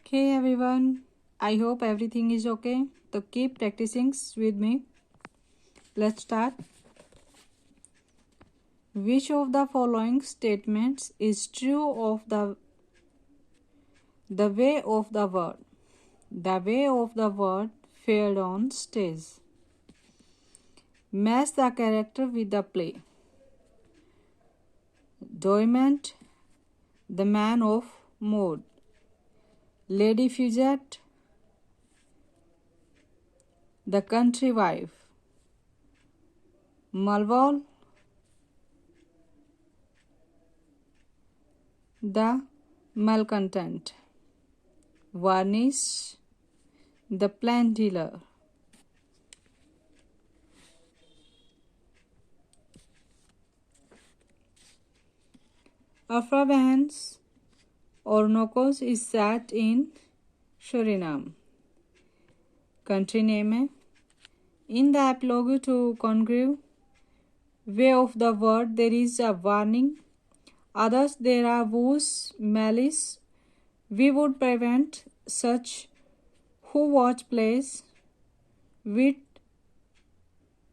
Hey everyone, I hope everything is okay. So keep practicing with me. Let's start. Which of the following statements is true of the way of the word? The way of the word failed on stage. Match the character with the play. Doimant, the man of mode. Lady Fugette, the country wife. Malvol, the malcontent. Varnish, the plant dealer. Afravans Ornokos is set in Suriname. Country name. In the epilogue to congrue way of the word there is a warning. Others there are woes, malice. We would prevent such who watch plays with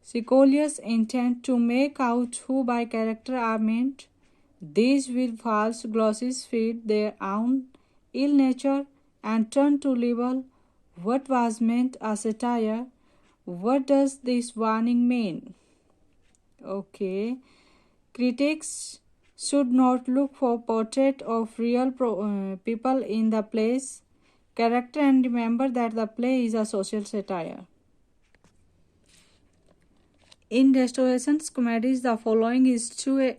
Sicolius intent to make out who by character are meant. These with false glosses feed their own ill nature and turn to libel what was meant a satire. What does this warning mean? Okay. Critics should not look for portrait of real people in the play's character and remember that the play is a social satire. In restorations comedies, the following is true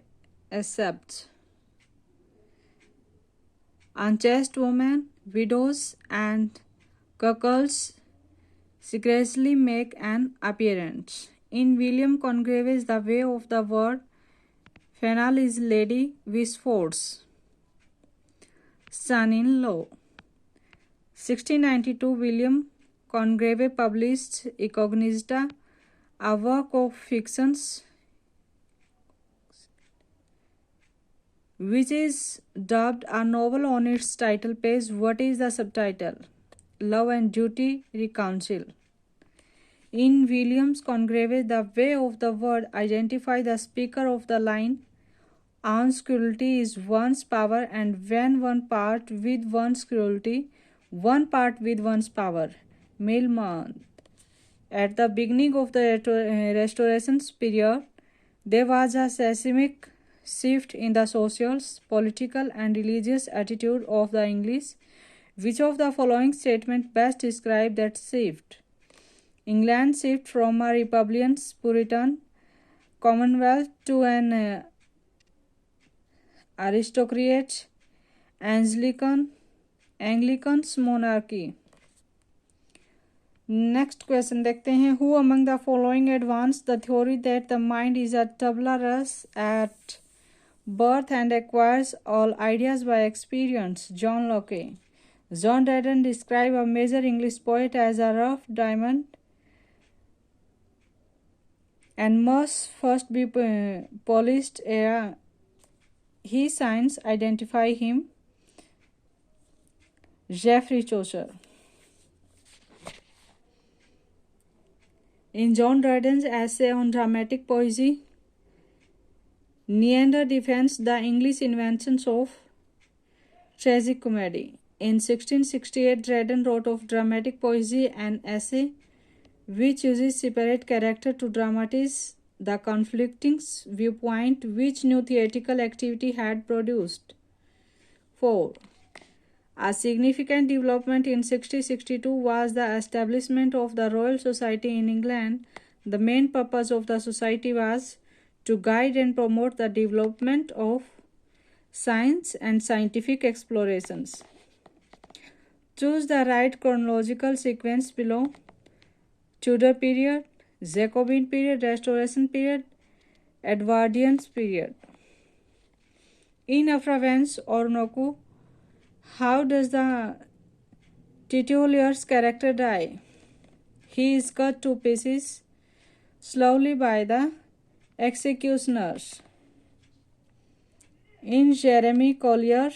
except unchaste women, widows, and cuckolds scarcely make an appearance. In William Congrave's The Way of the Word, Fennel is Lady Wishfort's son-in-law. 1692, William Congreve published Incognita, a work of fiction which is dubbed a novel on its title page. What is the subtitle? Love and Duty Reconcile. In Williams Congreve, The Way of the Word identify the speaker of the line, one's cruelty is one's power, and when one part with one's cruelty, one part with one's power. Milman. At the beginning of the Restoration period, there was a seismic shift in the social, political, and religious attitude of the English. Which of the following statements best describe that shift? England shift from a Republican Puritan Commonwealth to an aristocratic Anglican monarchy. Next question देखते हैं. Who among the following advanced the theory that the mind is a tabula rasa at birth and acquires all ideas by experience? John Locke. John Dryden described a major English poet as a rough diamond and must first be polished ere his signs identify him. Geoffrey Chaucer. In John Dryden's essay on dramatic poesy, Neander defends the English inventions of tragic comedy. In 1668, Dryden wrote of dramatic poesy an essay which uses separate character to dramatize the conflicting viewpoint which new theatrical activity had produced. 4. A significant development in 1662 was the establishment of the Royal Society in England. The main purpose of the society was to guide and promote the development of science and scientific explorations. Choose the right chronological sequence below. Tudor period, Jacobin period, Restoration period, Edwardian period. In Afravans Orinoco, how does the titular's character die? He is cut to pieces slowly by the executioners. In Jeremy Collier,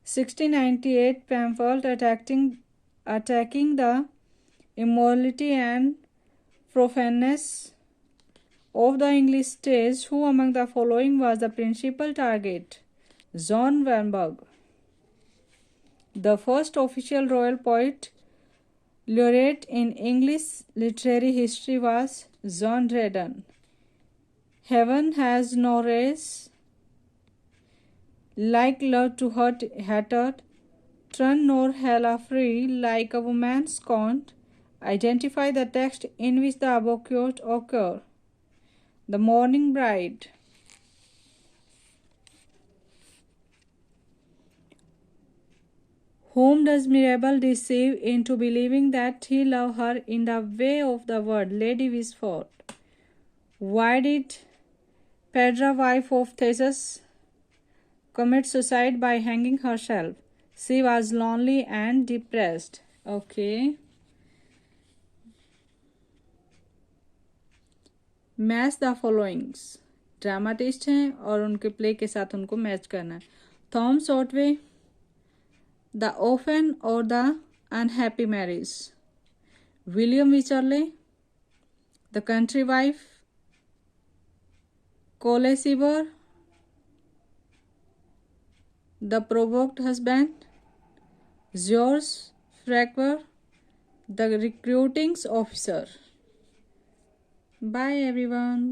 1698 pamphlet attacking the immorality and profaneness of the English stage. Who among the following was the principal target? John Wernberg. The first official royal poet laureate in English literary history was John Dryden. Heaven has no race, like love to hatred, turn nor hell are free, like a woman scorned. Identify the text in which the above quote occur. The Morning Bride. Whom does Mirabell deceive into believing that he loved her in the way of the word? Lady Wishfort. Why did Phaedra, wife of Theseus, commit suicide by hanging herself? She was lonely and depressed. Okay. Match the followings. Dramatist हैं और उनके play के साथ उनको match करना है. Thomas Otway, the orphan or the unhappy marriage. William Wycherley, the country wife. Colley Cibber, the provoked husband. George Farquhar, the recruiting officer. Bye everyone.